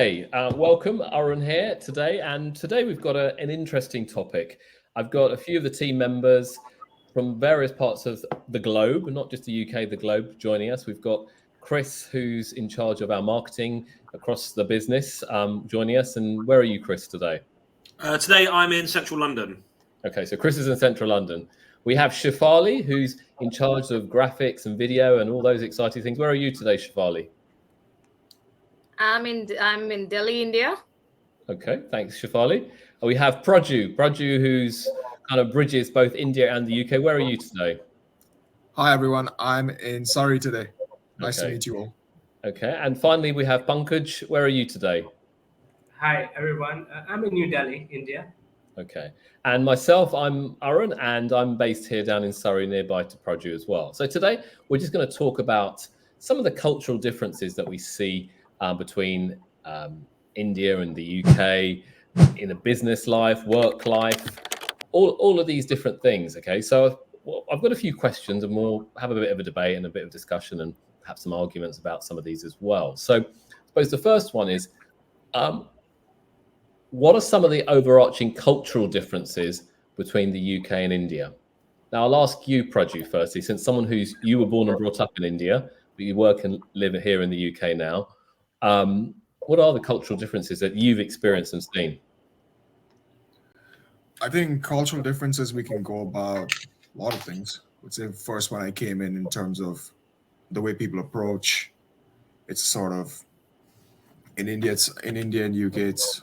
Hey, welcome, Arun here today. And today we've got an interesting topic. I've got a few of the team members from various parts of the globe, not just the UK, the globe, joining us. We've got Chris, who's in charge of our marketing across the business, joining us. And where are you, Chris, today? Today I'm in central London. Okay, so Chris is in central London. We have Shefali, who's in charge of graphics and video and all those exciting things. Where are you today, Shefali? I'm in Delhi, India. Okay, thanks, Shefali. We have Praju, who's kind of bridges both India and the UK. Where are you today? Hi, everyone. I'm in Surrey today. Nice to meet you all. Okay, and finally, we have Pankaj. Where are you today? Hi, everyone. I'm in New Delhi, India. Okay, and myself, I'm Arun, and I'm based here down in Surrey, nearby to Praju as well. So today, we're just going to talk about some of the cultural differences that we see between India and the UK in a business life, work life, all of these different things. Okay, so I've got a few questions and we'll have a bit of a debate and a bit of discussion and have some arguments about some of these as well. So I suppose the first one is, what are some of the overarching cultural differences between the UK and India? Now, I'll ask you, Praju, firstly, since you were born and brought up in India, but you work and live here in the UK now. What are the cultural differences that you've experienced and seen? I think cultural differences, we can go about a lot of things. I would say first when I came in terms of the way people approach, it's sort of in India and UK, it's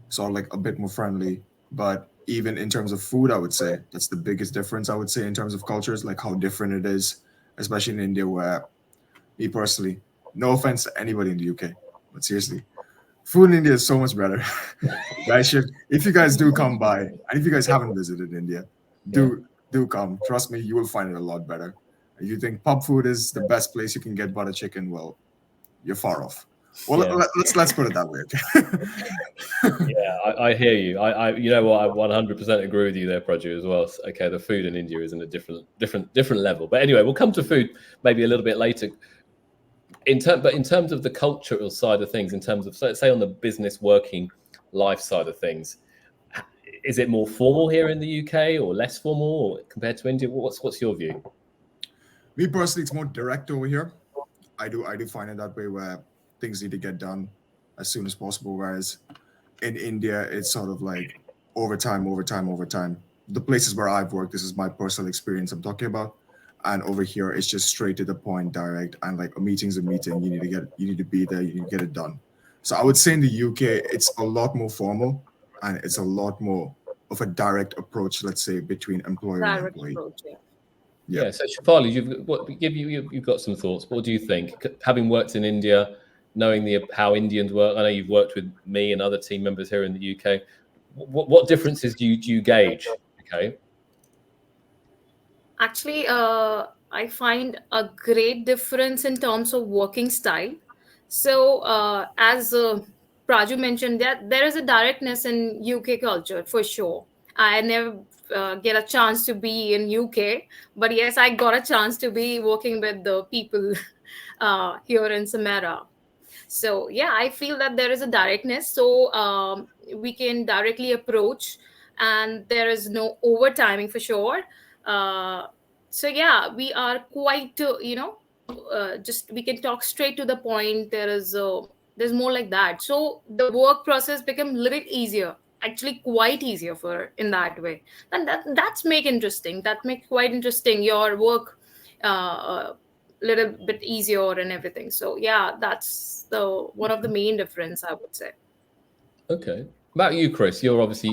sort of like a bit more friendly. But even in terms of food, I would say that's the biggest difference. I would say in terms of cultures, like how different it is, especially in India, where me personally, no offense to anybody in the UK, but seriously, food in India is so much better. Guys should, if you guys do come by, and if you guys haven't visited India, do come. Trust me, you will find it a lot better. If you think pub food is the best place you can get butter chicken, well, you're far off. Well, let's put it that way. Yeah, I hear you. I you know what, I 100% agree with you there, Praju, as well. Okay, the food in India is in a different level. But anyway, we'll come to food maybe a little bit later. In terms of the cultural side of things, in terms of, let's say, on the business working life side of things, is it more formal here in the UK or less formal or compared to India? What's your view? Me personally, it's more direct over here. I do find it that way, where things need to get done as soon as possible. Whereas in India, it's sort of like overtime. The places where I've worked, this is my personal experience I'm talking about. And over here, it's just straight to the point, direct, and like a meeting's a meeting. You need to be there. You need to get it done. So I would say in the UK, it's a lot more formal, and it's a lot more of a direct approach. Let's say between employer and employee. Approach, Yeah. So Shefali, you've got some thoughts. What do you think, having worked in India, knowing how Indians work? I know you've worked with me and other team members here in the UK. What differences do you gauge? Okay. Actually, I find a great difference in terms of working style. So, as Praju mentioned, that there is a directness in UK culture for sure. I never get a chance to be in UK, but yes, I got a chance to be working with the people here in Samara. So yeah, I feel that there is a directness. So we can directly approach, and there is no overtiming for sure. So yeah, we are quite just we can talk straight to the point. There's more like that. So the work process become little easier, actually quite easier for in that way, and that's make interesting. That make quite interesting your work. Little bit easier and everything. So yeah, that's the one of the main difference, I would say. Okay. About you, Chris, you're obviously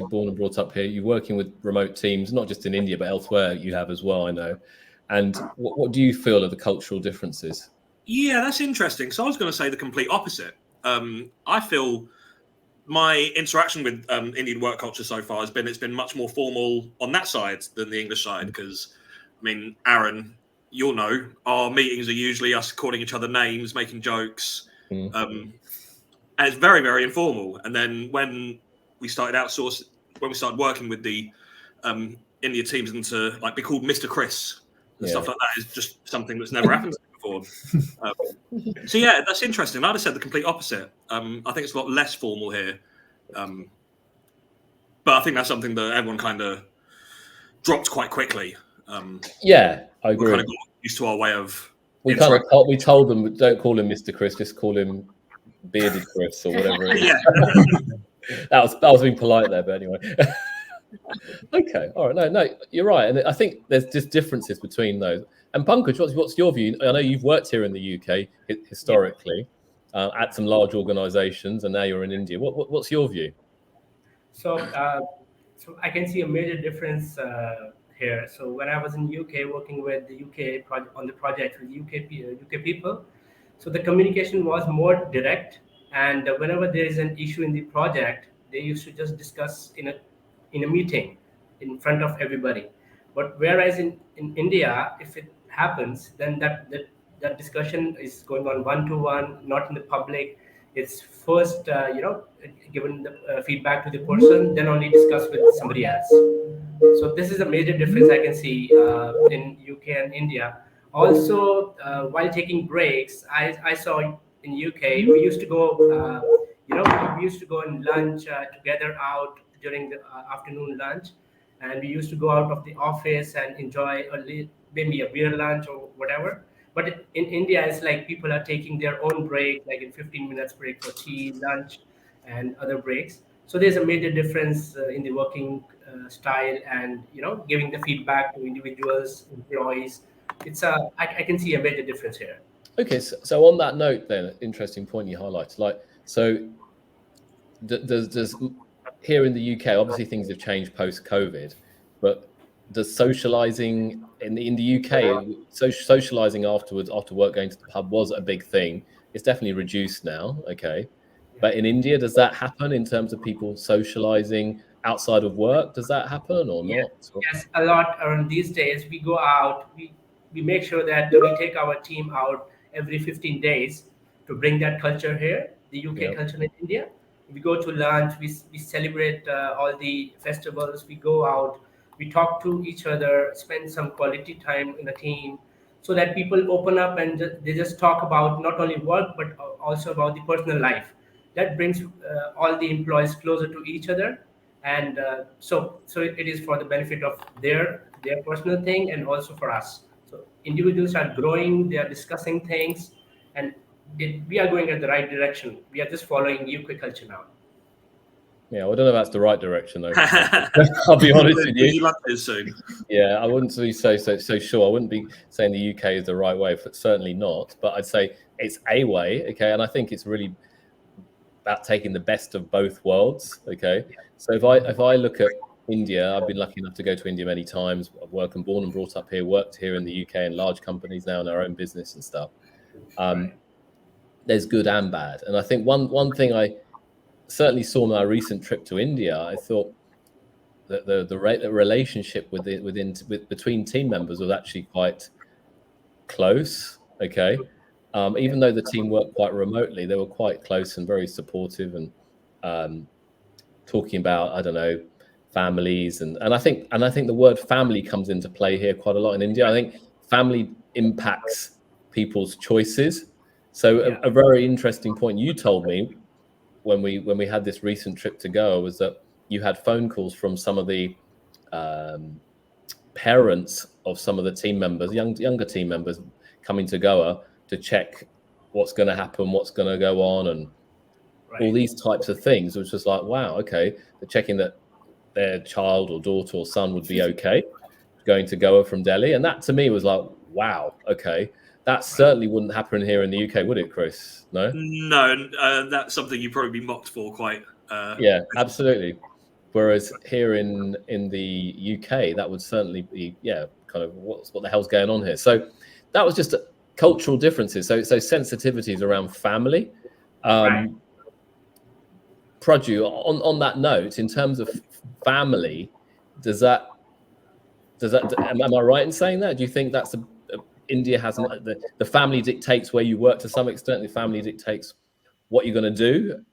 born and brought up here. You're working with remote teams, not just in India, but elsewhere you have as well, I know. And what do you feel are the cultural differences? Yeah, that's interesting. So I was going to say the complete opposite. I feel my interaction with Indian work culture so far it's been much more formal on that side than the English side. Because, I mean, Aaron, you'll know, our meetings are usually us calling each other names, making jokes. And it's very, very informal. And then when we started working with the India teams, and to like be called Mr. Chris and stuff like that is just something that's never happened before. So yeah, that's interesting. I'd have said the complete opposite. I think it's a lot less formal here, but I think that's something that everyone kind of dropped quite quickly. Yeah, I agree. We kind of got used to our way of. We told them, don't call him Mr. Chris, just call him Bearded Chris or whatever it is. Yeah. that was being polite there, but anyway. Okay, all right, no, you're right, and I think there's just differences between those. And Pankaj, what's your view? I know you've worked here in the UK historically at some large organisations, and now you're in India. What's your view? So I can see a major difference here. So when I was in UK working with the UK on the project with UK people, so the communication was more direct, and whenever there is an issue in the project, they used to just discuss in a meeting in front of everybody. But whereas in India, if it happens, then that discussion is going on one-to-one, not in the public. It's first given the feedback to the person, then only discuss with somebody else. So this is a major difference I can see in UK and India. Also, while taking breaks, I saw in UK we used to go we used to go and lunch together out during the afternoon lunch, and we used to go out of the office and enjoy maybe a beer lunch or whatever. But in India, it's like people are taking their own break, like in 15 minutes break for tea, lunch, and other breaks. So there's a major difference in the working style, and giving the feedback to individuals, employees. I can see a major difference here. Okay, so on that note, then, interesting point you highlighted. Like, so does here in the UK, obviously things have changed post-COVID, but does socializing in the UK, socializing afterwards, after work, going to the pub was a big thing. It's definitely reduced now, okay. But in India, does that happen in terms of people socializing outside of work? Does that happen or not? Yes, a lot. Around these days, we go out. We make sure that we take our team out every 15 days to bring that culture here, the UK culture in India. We go to lunch. We celebrate all the festivals. We go out. We talk to each other. Spend some quality time in a team, so that people open up and they just talk about not only work but also about the personal life. That brings all the employees closer to each other, and so it is for the benefit of their personal thing and also for us. So individuals are growing, they are discussing things, and we are going in the right direction. We are just following UK culture now. Yeah, well, I don't know if that's the right direction though. I'll be honest with you. Soon. Yeah, I wouldn't be so sure. I wouldn't be saying the UK is the right way, but certainly not. But I'd say it's a way, okay. And I think it's really about taking the best of both worlds, okay. So if I look at India, I've been lucky enough to go to India many times. I've worked and born and brought up here, worked here in the UK in large companies now in our own business and stuff. There's good and bad, and I think one thing I certainly saw in our recent trip to India, I thought that the relationship between team members was actually quite close. Okay, even though the team worked quite remotely, they were quite close and very supportive, and talking about, I don't know, families, and I think the word family comes into play here quite a lot in India. I think family impacts people's choices. So a very interesting point you told me when we had this recent trip to Goa was that you had phone calls from some of the parents of some of the team members, younger team members, coming to Goa to check what's going to happen, what's going to go on, and all these types of things, which was like, wow, okay, they're checking that their child or daughter or son would be okay going to Goa from Delhi. And that to me was like, wow, okay, that certainly wouldn't happen here in the UK, would it, Chris? No, that's something you'd probably be mocked for quite. Yeah, absolutely. Whereas here in the UK, that would certainly be, kind of what the hell's going on here. So that was just cultural differences. So sensitivities around family. Praju, on that note, in terms of family, does that am I right in saying that? Do you think that's India has the family dictates where you work to some extent? The family dictates what you're going to do.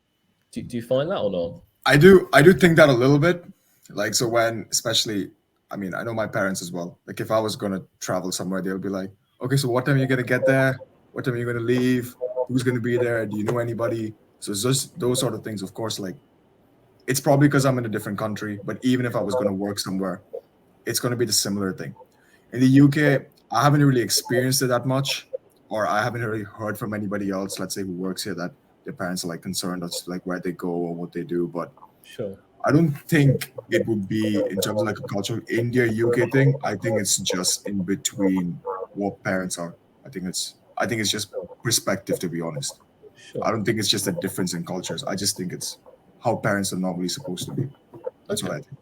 Do you find that or not? I do think that a little bit. Like, so when, especially, I mean, I know my parents as well. Like, if I was going to travel somewhere, they'll be like, okay, so what time are you gonna get there? What time are you gonna leave? Who's gonna be there? Do you know anybody? So it's just those sort of things. Of course, like it's probably because I'm in a different country, but even if I was gonna work somewhere, it's gonna be the similar thing. In the UK, I haven't really experienced it that much, or I haven't really heard from anybody else, let's say, who works here, that their parents are like concerned as like where they go or what they do. But Sure. I don't think it would be in terms of like a cultural India UK thing. I think it's just in between what parents are. I think it's just perspective, to be honest. Sure. I don't think it's just a difference in cultures. I just think it's how parents are normally supposed to be. That's what I think.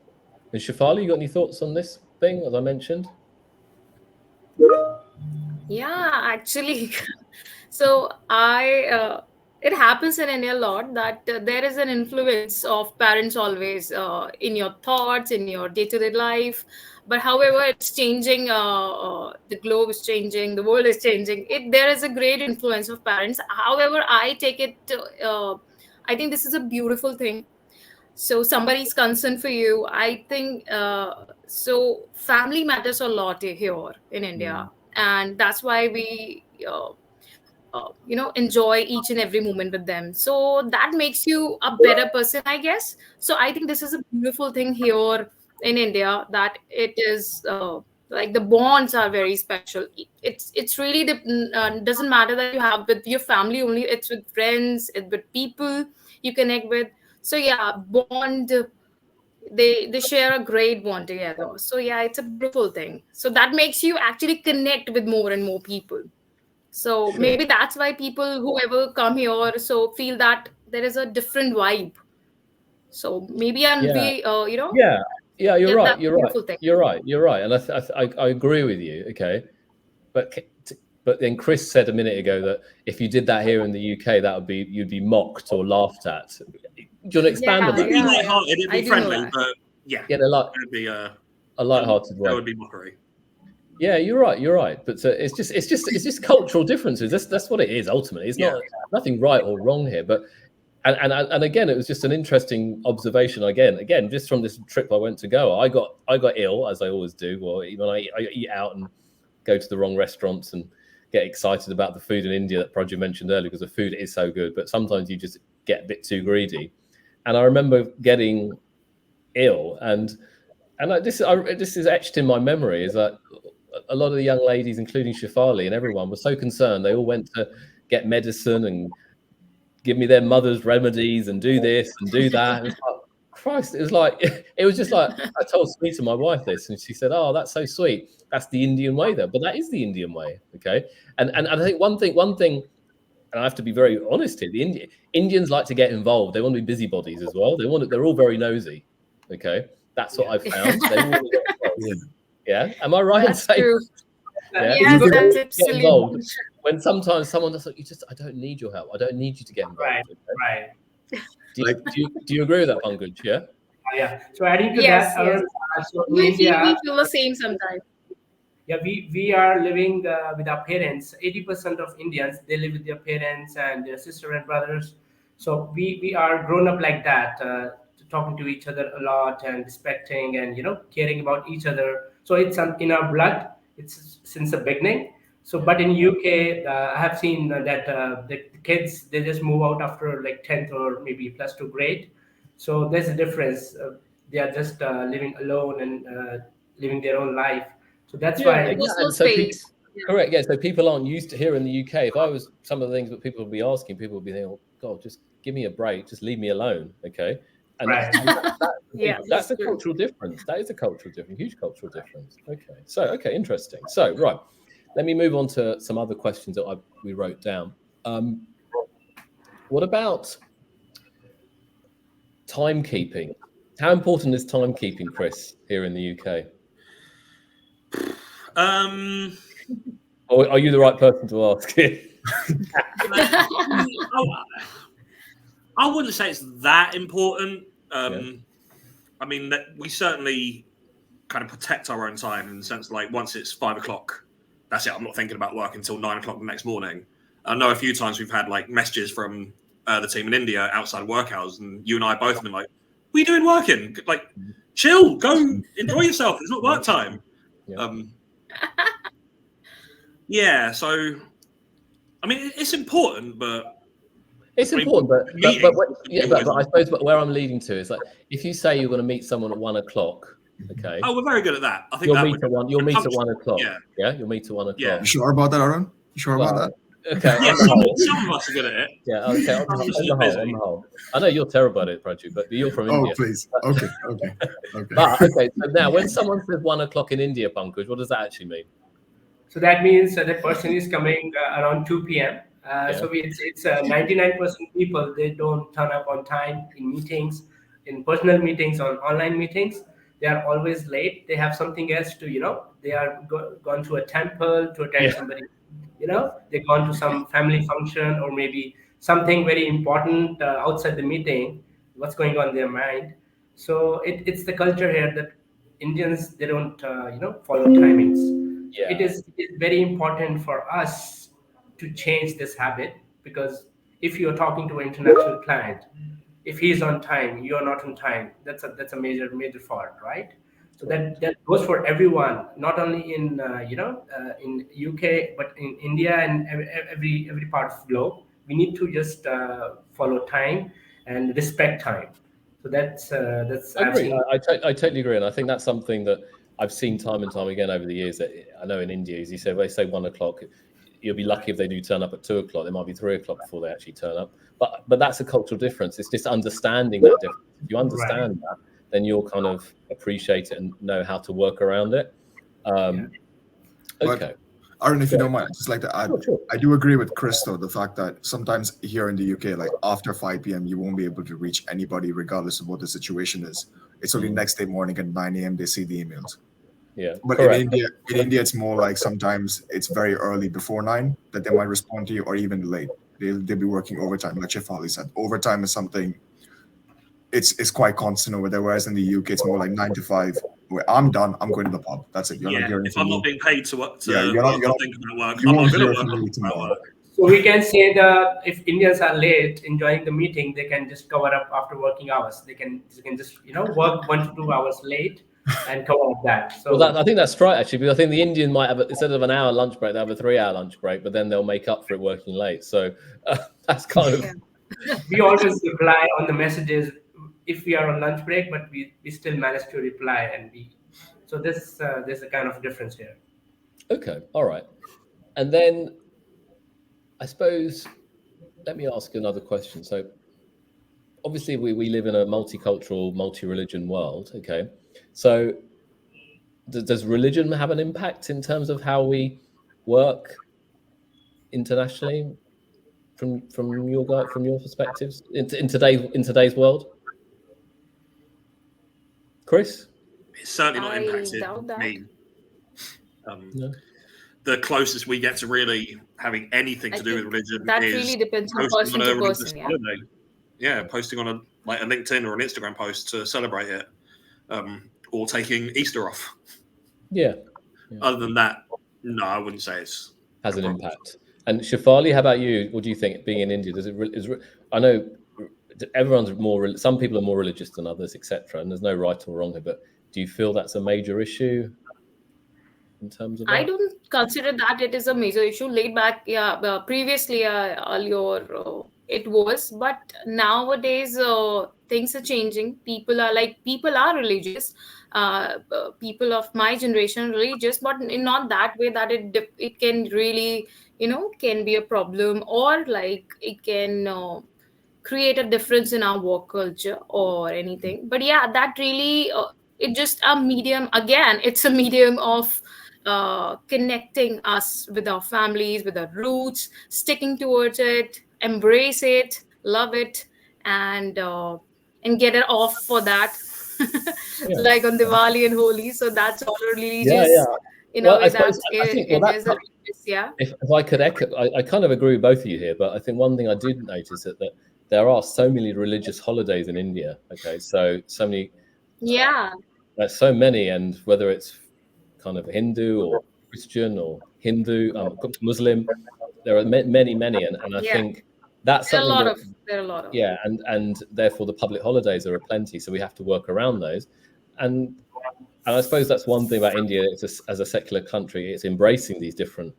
And Shafali, you got any thoughts on this thing, as I mentioned? Yeah, actually. So it happens in India a lot that there is an influence of parents always in your thoughts, in your day-to-day life. But however, it's changing. The globe is changing. The world is changing. There is a great influence of parents. However, I take it. I think this is a beautiful thing. So somebody's concerned for you. I think so. Family matters a lot here in India, and that's why we enjoy each and every moment with them, so that makes you a better person, I guess. So I think this is a beautiful thing here in India, that it is like the bonds are very special. It's really doesn't matter that you have with your family only, it's with friends, it's with people you connect with. So yeah, bond, they share a great bond together. So yeah, it's a beautiful thing, so that makes you actually connect with more and more people. So Sure. maybe that's why people, whoever come here, so feel that there is a different vibe. So maybe and Yeah. we, Yeah, you're yeah, right. that You're right. beautiful thing. You're right. You're right. And I agree with you. Okay. But then Chris said a minute ago that if you did that here in the UK, you'd be mocked or laughed at. Do you want to expand on Yeah, that? It'd be yeah, light-hearted, it'd I be do know friendly, that. but yeah, In a it'd be light-hearted there way. would be mockery. Yeah, you're right. You're right. But it's just cultural differences. That's what it is ultimately. It's not nothing right or wrong here. But and again, it was just an interesting observation. Again, just from this trip I went to Goa, I got ill, as I always do. Well, when I eat out and go to the wrong restaurants and get excited about the food in India that Prajju mentioned earlier, because the food is so good, but sometimes you just get a bit too greedy. And I remember getting ill, and this is etched in my memory, is that a lot of the young ladies, including Shafali and everyone, were so concerned. They all went to get medicine and give me their mother's remedies and do this and do that. It was like, Christ, it was just like, I told Sweeta, my wife, this, and she said, "Oh, that's so sweet. That's the Indian way, though." But that is the Indian way, okay? And I think one thing, and I have to be very honest here, Indians like to get involved. They want to be busybodies as well. They're all very nosy, okay? That's what I've found. They all want to get involved. Yeah, am I right in That's saying? true. Yeah, Yes, you that's get absolutely involved. When sometimes someone does, I don't need your help. I don't need you to get involved. Right, Okay? right. Do you agree with that, Pankaj? Yeah. Yeah. So adding to Yes, that, yes. so in We India, feel the same sometimes. yeah, we are living with our parents. 80% of Indians, they live with their parents and their sister and brothers. So we are grown up like that, talking to each other a lot and respecting and caring about each other. So it's in our blood. It's since the beginning. So, but in UK, I have seen that the kids, they just move out after like 10th or maybe +2 grade. So there's a difference. They are just living alone and living their own life. So that's Yeah, why. Personal and so people, space. correct. Yeah, so people aren't used to here in the UK. If I was some of the things that people would be asking, people would be thinking, "Oh God, just give me a break, just leave me alone." Okay, and Right. Yeah, that's a true. cultural difference. That is a cultural difference, huge cultural difference. Okay, interesting. So right, let me move on to some other questions that we wrote down. What about timekeeping? How important is timekeeping, Chris, here in the UK? Or are you the right person to ask? I wouldn't say it's that important. Yeah. I mean, we certainly kind of protect our own time in the sense, like, once it's 5 o'clock, that's it. I'm not thinking about work until 9 o'clock the next morning. I know a few times we've had like messages from the team in India outside of work hours, and you and I both have been like, "What are you doing working? Like, chill, go enjoy yourself. It's not work time." Yeah. Yeah, so I mean, it's important, but It's I mean, important, meetings but I suppose where I'm leading to is like if you say you're going to meet someone at 1 o'clock, okay, oh, we're very good at that. I think you'll that meet at one. You'll meet at 1 o'clock. Yeah. Yeah, you'll meet at 1 o'clock. Yeah. You sure about that, Aaron? You sure about that? Okay. Yeah, On the whole. some of us are good at it. Yeah. Okay. On the whole. I know you're terrible at it, Praju, but you're from India. Oh, please. Okay. But okay. So now, when someone says 1 o'clock in India, Pankaj, what does that actually mean? So that means the person is coming around 2 p.m. So it's 99% people, they don't turn up on time in meetings, in personal meetings, on online meetings. They are always late. They have something else to, they are gone to a temple to attend somebody, they've gone to some family function or maybe something very important outside the meeting, what's going on in their mind. So it's the culture here that Indians, they don't, follow timings. Yeah. It is very important for us to change this habit, because if you're talking to an international client, if he's on time, you're not on time, that's a major fault, right? So that goes for everyone, not only in in UK, but in India and every part of the globe. We need to just follow time and respect time. So that's I agree. I totally agree, and I think that's something that I've seen time and time again over the years. That I know in India, as you say, they say 1 o'clock. You'll be lucky if they do turn up at 2 o'clock. There might be 3 o'clock before they actually turn up. But that's a cultural difference. It's just understanding that difference. If you understand that, then you'll kind of appreciate it and know how to work around it. Okay. Aaron, if you don't mind, I'd just like to add, Sure. I do agree with Chris, though, the fact that sometimes here in the UK, like after 5 p.m., you won't be able to reach anybody regardless of what the situation is. It's only next day morning at 9 a.m. they see the emails. Yeah. But in India, it's more like sometimes it's very early before 9 that they might respond to you, or even late. They'll be working overtime, like Shefali said. Overtime is something, it's quite constant over there, whereas in the UK, it's more like 9 to 5. Where I'm done, I'm going to the pub. That's it. You're not hearing if I'm not being paid to work, you're not think about work. You I'm won't not hear going from me to tomorrow. work. So we can say that if Indians are late enjoying the meeting, they can just cover up after working hours. They can just work 1 to 2 hours late and cover up that. So I think that's right, actually, because I think the Indian might have, instead of an hour lunch break, they have a 3-hour lunch break, but then they'll make up for it working late. So that's kind of. We always reply on the messages if we are on lunch break, but we still manage to reply, and so there's a kind of difference here. Okay, all right. And then I suppose, let me ask another question. So obviously we live in a multicultural, multi-religion world, okay? So does religion have an impact in terms of how we work internationally from your perspectives in today's world? Chris? It's certainly not I impacted doubt that. me. No. The closest we get to really having anything to do with religion That is really depends on posting person on a to religious person. Yeah. holiday. Yeah, posting on a LinkedIn or an Instagram post to celebrate it, or taking Easter off. Yeah. Other than that, no, I wouldn't say it's has an impact. And Shefali, how about you? What do you think? Being in India, I know everyone's more. Some people are more religious than others, etc. And there's no right or wrong here. But do you feel that's a major issue in terms of that? I don't consider that it is a major issue. Laid back, previously, earlier, it was, but nowadays things are changing. People are religious. People of my generation are religious, but in not that way that it can really can be a problem, or like it can create a difference in our work culture or anything. But yeah, that really it's just a medium. Again, it's a medium of connecting us with our families, with our roots, sticking towards it, embrace it, love it, and get it off for that. Like on Diwali and Holi. So that's all religious in a way that it is a religious, If I could echo, I kind of agree with both of you here, but I think one thing I did notice that there are so many religious holidays in India. Okay, so many. So many, and whether it's kind of Hindu or Christian or Hindu, Muslim, there are many, and I think that's something. There are a lot of. Yeah, and therefore the public holidays are plenty, so we have to work around those. And I suppose that's one thing about India. It's as a secular country, it's embracing these different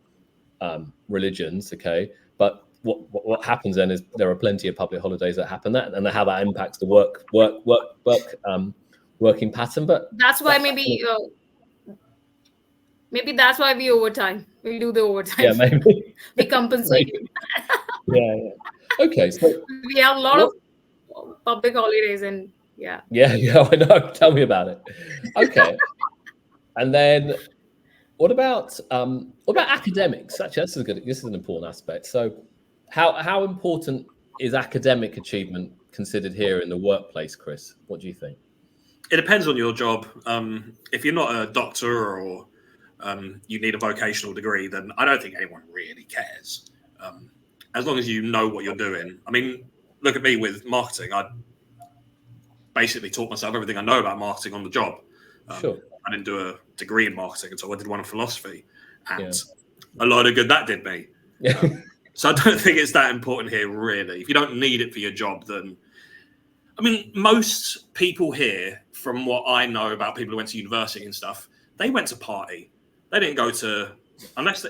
religions, okay, but what happens then is there are plenty of public holidays that happen, that and how that impacts the working pattern. But That's why maybe that's why we overtime. We do the overtime. yeah, maybe We compensate. maybe. Yeah. Okay, so We have a lot of public holidays, and yeah. yeah, I know. Tell me about it. Okay, and then what about academics? Actually, this is an important aspect. So, how important is academic achievement considered here in the workplace, Chris? What do you think? It depends on your job. If you're not a doctor or you need a vocational degree, then I don't think anyone really cares. As long as you know what you're doing. I mean, look at me with marketing. I basically taught myself everything I know about marketing on the job. Sure. I didn't do a degree in marketing at all. I did one in philosophy, and a lot of good that did me. So I don't think it's that important here, really. If you don't need it for your job, then I mean, most people here, from what I know about people who went to university and stuff, they went to party. They didn't go to unless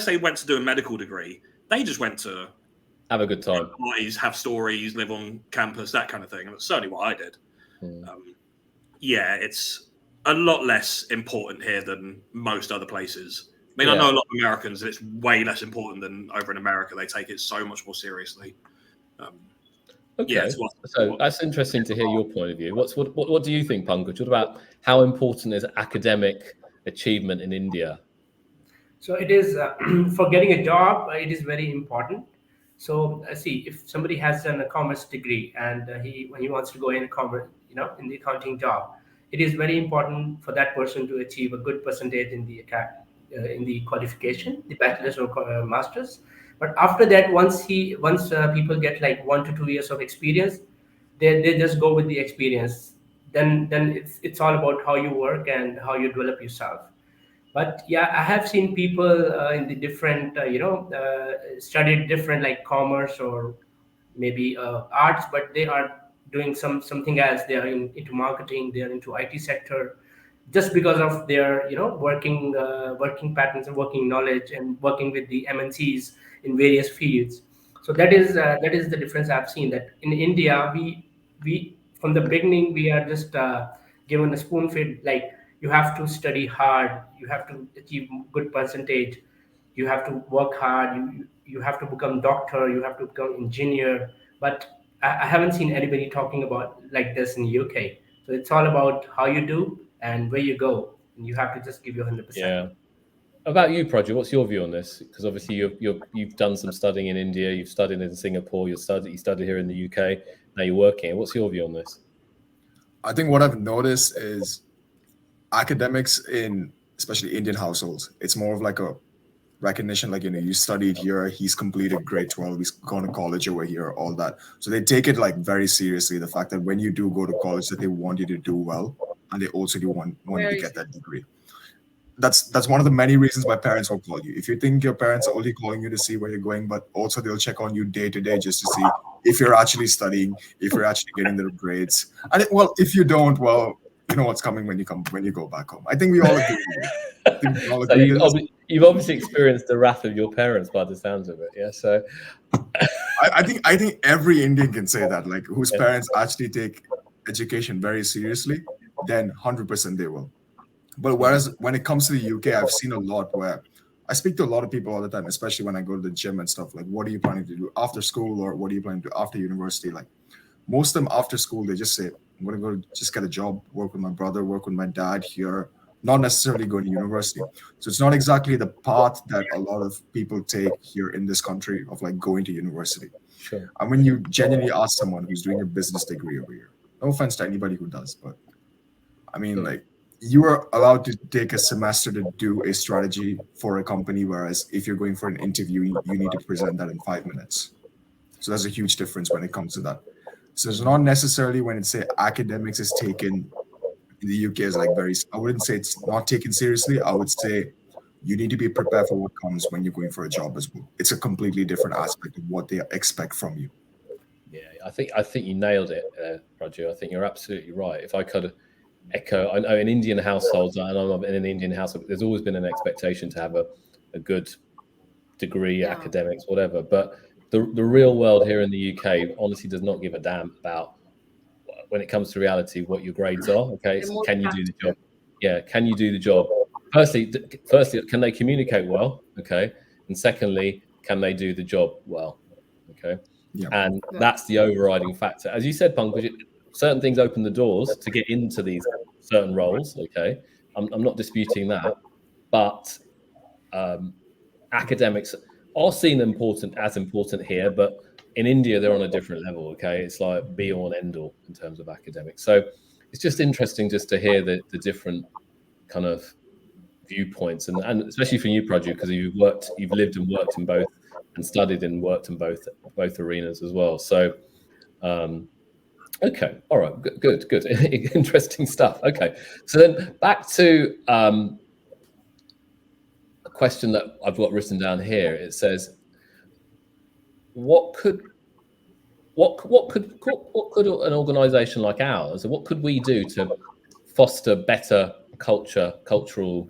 they went to do a medical degree. They just went to have a good time, parties, have stories, live on campus, that kind of thing. And that's certainly what I did. It's a lot less important here than most other places. I mean, I know a lot of Americans, and it's way less important than over in America. They take it so much more seriously. Okay, so that's interesting to hear your point of view. What do you think, Pankaj? What about how important is academic achievement in India? So it is for getting a job. It is very important. So see, if somebody has done a commerce degree and when he wants to go in a commerce, in the accounting job, it is very important for that person to achieve a good percentage in the qualification, the bachelor's or master's. But after that, once people get like 1 to 2 years of experience, they just go with the experience. Then it's all about how you work and how you develop yourself. But yeah, I have seen people in the different studied different like commerce or maybe arts, but they are doing something else. They are into marketing, they are into IT sector, just because of their working patterns and working knowledge and working with the MNCs in various fields. So that is the difference I've seen, that in India we from the beginning we are just given a spoon feed, like you have to study hard, you have to achieve good percentage, you have to work hard, you have to become doctor, you have to become engineer. But I haven't seen anybody talking about like this in UK. So it's all about how you do and where you go, and you have to just give your 100%. Yeah. About you, Praja, what's your view on this? Because obviously you've done some studying in India, you've studied in Singapore, you studied here in the UK, now you're working. What's your view on this? I think what I've noticed is academics in especially Indian households, it's more of like a recognition, like, you studied here, he's completed grade 12, he's gone to college over here, all that. So they take it like very seriously, the fact that when you do go to college, that they want you to do well, and they also do want you to get that degree. That's one of the many reasons why parents will call you. If you think your parents are only calling you to see where you're going, but also they'll check on you day to day just to see if you're actually studying, if you're actually getting the grades. And if you don't, well, you know what's coming when you go back home. I think we all agree. So you've obviously experienced the wrath of your parents by the sounds of it. Yeah. So I think every Indian can say that, like, whose parents actually take education very seriously, then 100% they will. But whereas when it comes to the UK, I've seen a lot where I speak to a lot of people all the time, especially when I go to the gym and stuff. Like, what are you planning to do after school, or what are you planning to do after university? Like, most of them after school, they just say, I'm going to go just get a job, work with my brother, work with my dad here, not necessarily go to university. So it's not exactly the path that a lot of people take here in this country of like going to university. Sure. And when you genuinely ask someone who's doing a business degree over here, no offense to anybody who does, but I mean, like, you are allowed to take a semester to do a strategy for a company, whereas if you're going for an interview, you need to present that in 5 minutes. So there's a huge difference when it comes to that. So it's not necessarily when it's say academics is taken in the UK as like I wouldn't say it's not taken seriously. I would say you need to be prepared for what comes when you're going for a job as well. It's a completely different aspect of what they expect from you. Yeah, I think you nailed it, Raju. I think you're absolutely right. If I could echo, I know in Indian households, and I'm in an Indian household, there's always been an expectation to have a good degree, Yeah. academics, whatever. But the real world here in the UK honestly does not give a damn about, when it comes to reality, what your grades are. Okay, They're it's more can you do the practical. job? Yeah, can you do the job? Firstly, can they communicate well? Okay, and secondly, can they do the job well? Okay, Yeah. and Yeah. that's the overriding factor. As you said, Pankaj, certain things open the doors to get into these certain roles. Okay, I'm not disputing that, but um, academics are seen important here, but in India they're on a different level. Okay, it's like be all and end all in terms of academics. So it's just interesting just to hear the different kind of viewpoints, and especially for you, Praju, because you've lived and worked in both, and studied and worked in both arenas as well. So um, okay, all right, good, interesting stuff. Okay, so then back to a question that I've got written down here. It says, what could an organization like ours, what could we do to foster better cultural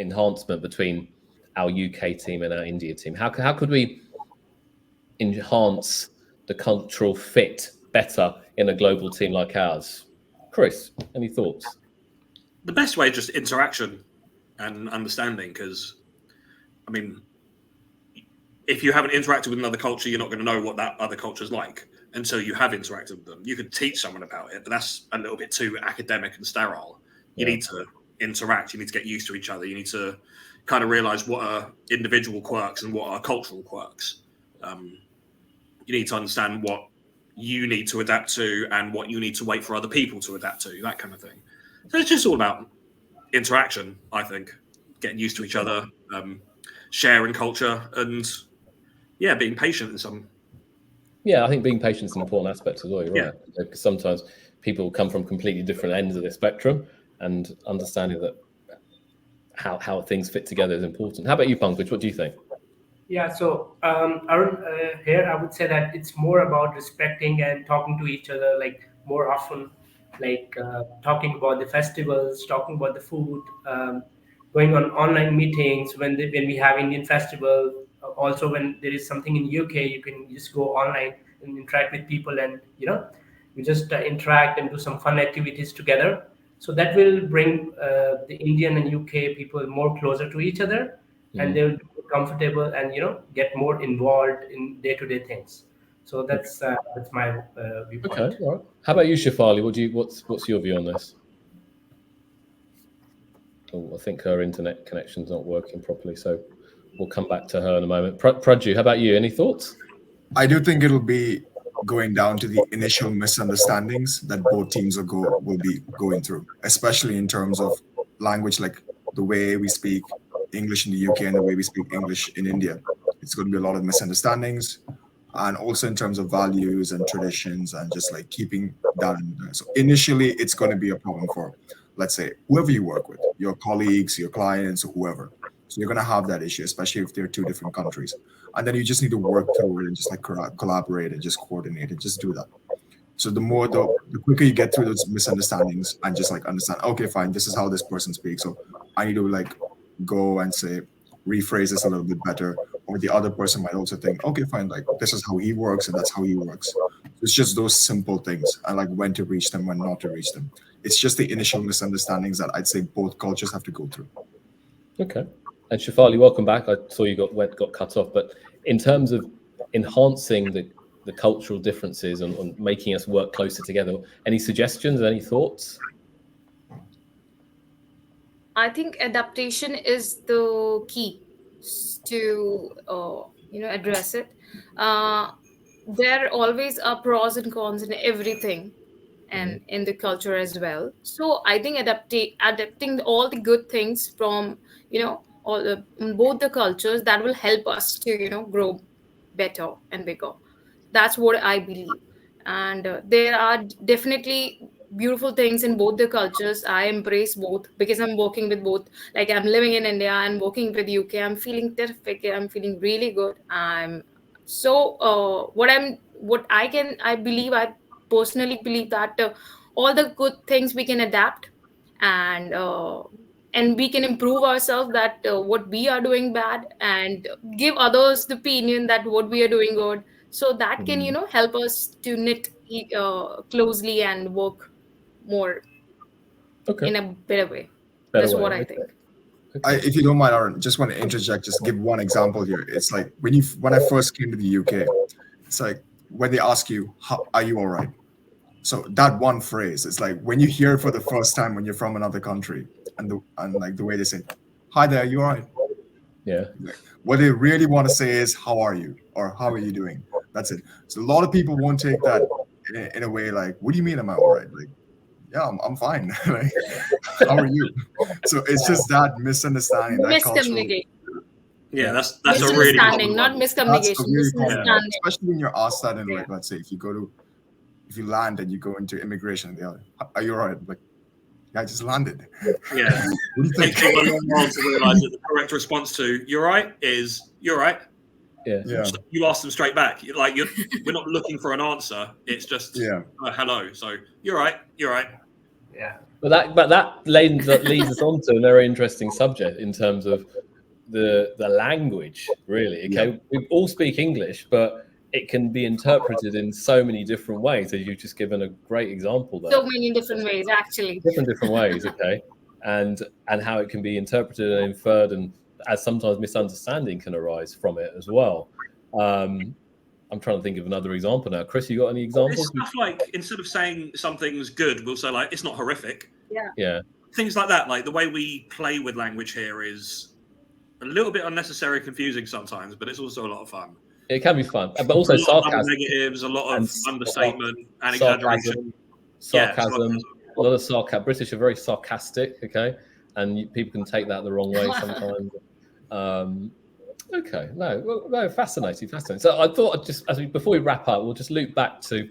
enhancement between our UK team and our India team? How could we enhance the cultural fit better in a global team like ours? Chris, any thoughts? The best way is just interaction and understanding, because I mean, if you haven't interacted with another culture, you're not going to know what that other culture is like until you have interacted with them. You could teach someone about it, but that's a little bit too academic and sterile. You need to interact. You need to get used to each other. You need to kind of realize what are individual quirks and what are cultural quirks. You need to understand what you need to adapt to and what you need to wait for other people to adapt to, that kind of thing. So it's just all about interaction, I think, getting used to each other, sharing culture, and being patient in some. Yeah, I think being patient is an important aspect as well. You're Yeah. right, because sometimes people come from completely different ends of the spectrum, and understanding that how things fit together is important. How about you, Pankaj? What do you think? Yeah, so Arun, here I would say that it's more about respecting and talking to each other like more often, like talking about the festivals, talking about the food, going on online meetings when we have Indian festival. Also, when there is something in UK, you can just go online and interact with people, and you just interact and do some fun activities together. So that will bring the Indian and UK people more closer to each other, and Mhm. they will be comfortable and get more involved in day-to-day things. So that's my Okay, viewpoint. all right. How about you, Shafali? What's your view on this? Oh, I think her internet connection's not working properly, so we'll come back to her in a moment. Praju, how about you? Any thoughts? I do think it'll be going down to the initial misunderstandings that both teams will be going through, especially in terms of language, like the way we speak English in the UK and the way we speak English in India. It's going to be a lot of misunderstandings, and also in terms of values and traditions and just like keeping that in there. So initially, it's going to be a problem for, let's say, whoever you work with, your colleagues, your clients, or whoever. So you're going to have that issue, especially if they're two different countries, and then you just need to work through it and just like collaborate and just coordinate and just do that. So the quicker you get through those misunderstandings and just like understand, okay, fine, this is how this person speaks, so I need to like go and say, rephrase this a little bit better, or the other person might also think, okay, fine, like this is how he works and that's how he works. So it's just those simple things, and like when to reach them, when not to reach them. It's just the initial misunderstandings that I'd say both cultures have to go through. Okay. And Shafali, welcome back. I saw you got cut off, but in terms of enhancing the cultural differences and making us work closer together, any suggestions, any thoughts? I think adaptation is the key to address it. Uh, there always are pros and cons in everything, and in the culture as well. So I think adapting all the good things from all both the cultures, that will help us to grow better and bigger. That's what I believe. And there are definitely beautiful things in both the cultures. I embrace both because I'm working with both. Like, I'm living in India and working with UK. I'm feeling terrific. I'm feeling really good. I'm so I personally believe that all the good things we can adapt and and we can improve ourselves that what we are doing bad, and give others the opinion that what we are doing good, so that can help us to knit closely and work more Okay. in a better way. Better That's way. what I Okay. think. Okay. If you don't mind, Aaron, just want to interject, just give one example here. It's like when I first came to the UK, it's like when they ask you, are you all right? So that one phrase, it's like when you hear it for the first time when you're from another country, and like the way they say, hi there, you all right? Yeah. Like, what they really want to say is, how are you? Or how are you doing? That's it. So a lot of people won't take that in a way like, what do you mean am I all right? Like, yeah, I'm fine. Like, how are you? So it's just that misunderstanding, that cultural. Miscommunicate. Yeah, that's a really Misunderstanding, common not one. That's a miscommunication. really common one, Misunderstanding. especially when you're asked that in, like, Yeah. let's say, if you land and you go into immigration, they're like, are you all right? Like, yeah, I just landed. Yeah. What do you think? Takes them a long while to realise that the correct response to "you're right" is "you're right." Yeah. Yeah, You ask them straight back. We're not looking for an answer. It's just yeah. hello. So you're right. You're right. Yeah. But that leads us on to a very interesting subject in terms of the language, really. Okay, we all speak English, but it can be interpreted in so many different ways. As you've just given a great example there. So many different ways, actually. Different ways, okay, and how it can be interpreted and inferred, and as sometimes misunderstanding can arise from it as well. I'm trying to think of another example now. Chris, you got any It's examples? stuff like, instead of saying something's good, we'll say like it's not horrific. Yeah. Things like that. Like the way we play with language here is a little bit unnecessary, confusing sometimes, but it's also a lot of fun. It can be fun, but also A lot of double sarcasm. negatives, a lot of And understatement and sarcasm. exaggeration. Sarcasm. A lot of sarcasm. British are very sarcastic, okay, and people can take that the wrong way sometimes. Okay, no, fascinating. So I thought I'd just, before we wrap up, we'll just loop back to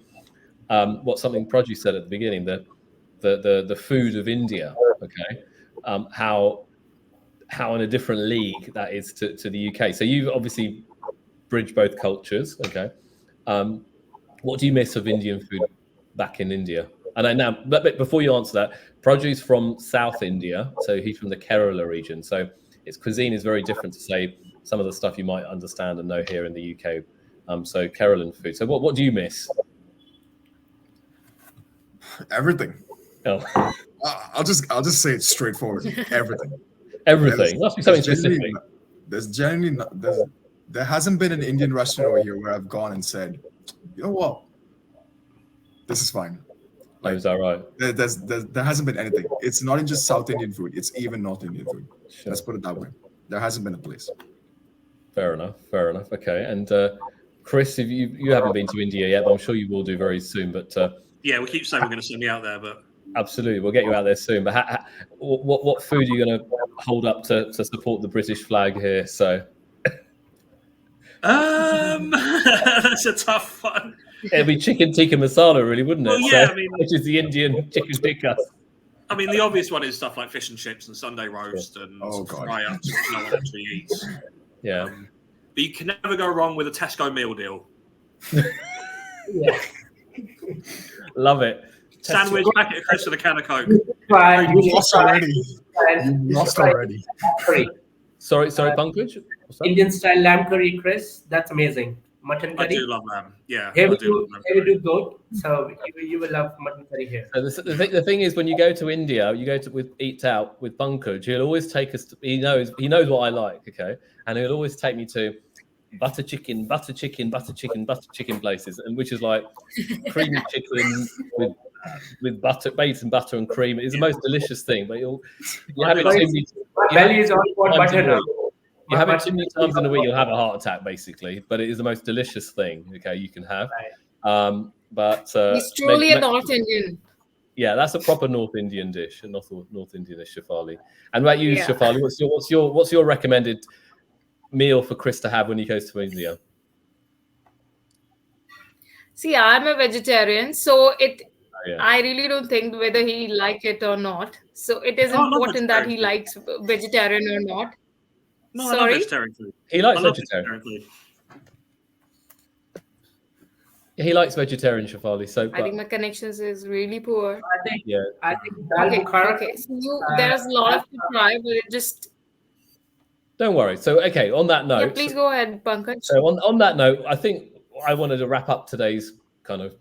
what something Praju said at the beginning, the food of India. Okay, how in a different league that is to the UK. So you've obviously bridged both cultures. Okay, what do you miss of Indian food back in India? And I now, but before you answer that, Praju's from South India, so he's from the Kerala region. So its cuisine is very different to, say, some of the stuff you might understand and know here in the UK. So Kerala food. So what do you miss? Everything. Oh. I'll just say it straightforward. Everything. Everything. Must be something specific. There hasn't been an Indian restaurant over here where I've gone and said, you know what, this is fine. Like, is that right? There hasn't been anything. It's not in just South Indian food. It's even North Indian food. Sure. Let's put it that way. There hasn't been a place. Fair enough. Okay. And Chris, if you haven't been to India yet, but I'm sure you will do very soon. But yeah, we keep saying we're going to send you out there, but absolutely, we'll get you out there soon. But what food are you going to hold up to support the British flag here? So that's a tough one. it'd be chicken tikka masala, really, wouldn't it? Well, yeah, So, I mean, which is the Indian chicken tikka. I mean, the obvious one is stuff like fish and chips and Sunday roast and Oh, God. fry-ups, which no one actually eats. Yeah. But you can never go wrong with a Tesco meal deal. Yeah. Love it. Sandwich, packet of crisps and a can of Coke. Try. You lost already. You lost already. Curry. Sorry, Pankaj. What's that? Indian style lamb curry, Chris. That's amazing. Mutton I curry. do love lamb. Yeah, Here I we do love lamb. Here we do goat. So you will love mutton curry here. So the thing is, when you go to India, you go to eat out with Pankaj. He'll always take us. He knows what I like. Okay, and he'll always take me to butter chicken places, and which is like creamy chicken with butter, baked in butter and cream. It's the most delicious thing. But you have it too many. My belly is all for times butter in a now. week. You have it too many times in a week, you'll have a heart attack, basically. But it is the most delicious thing, okay, you can have. But He's truly a North Indian. Yeah, that's a proper North Indian dish, a North Indian dish, Shafali. And about you, Yeah. Shafali, what's your recommended meal for Chris to have when he goes to India? See, I'm a vegetarian, so Yeah. I really don't think whether he like it or not. So it is Oh, I love important that he vegetarian likes vegetarian or not. No, I love Sorry? vegetarian food. He likes I love vegetarian. vegetarian food. He likes vegetarian, Shafali. So, I think my connections is really poor. yeah. I think dal Okay, bukhara. okay. So there's a lot to try, but it just Don't worry. So, okay, on that yeah. note, Please go ahead, Pankaj. so on that note, I think I wanted to wrap up today's kind of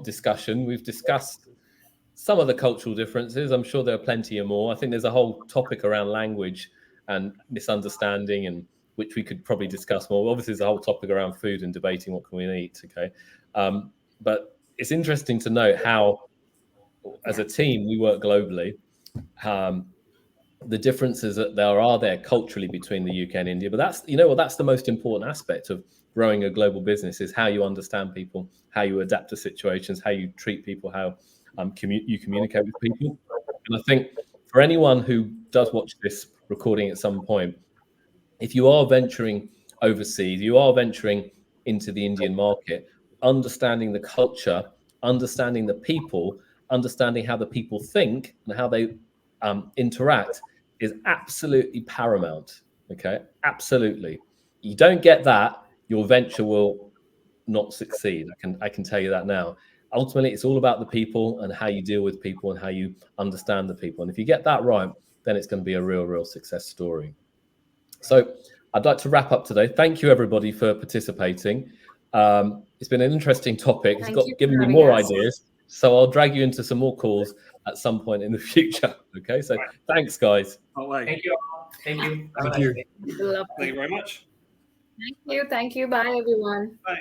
discussion. We've discussed some of the cultural differences. I'm sure there are plenty more. I think there's a whole topic around language and misunderstanding, and which we could probably discuss more. Obviously, there's a whole topic around food and debating what can we eat. Okay, but it's interesting to note how, as a team, we work globally. The differences that there are there culturally between the UK and India, but that's that's the most important aspect of growing a global business is how you understand people, how you adapt to situations, how you treat people, how you communicate with people. And I think for anyone who does watch this recording at some point, if you are venturing overseas, you are venturing into the Indian market, understanding the culture, understanding the people, understanding how the people think and how they interact is absolutely paramount. Okay, absolutely. You don't get that, your venture will not succeed. I can tell you that now. Ultimately, it's all about the people and how you deal with people and how you understand the people. And if you get that right, then it's going to be a real success story. So I'd like to wrap up today. Thank you, everybody, for participating. It's been an interesting topic. It's Thank you given for me having more us. ideas. So I'll drag you into some more calls at some point in the future. Okay, so thanks, guys. Oh, wait. Thank you. Thank you. Have a Thank nice you. day. Love Thank you very much. Thank you. Thank you. Bye, everyone. Bye.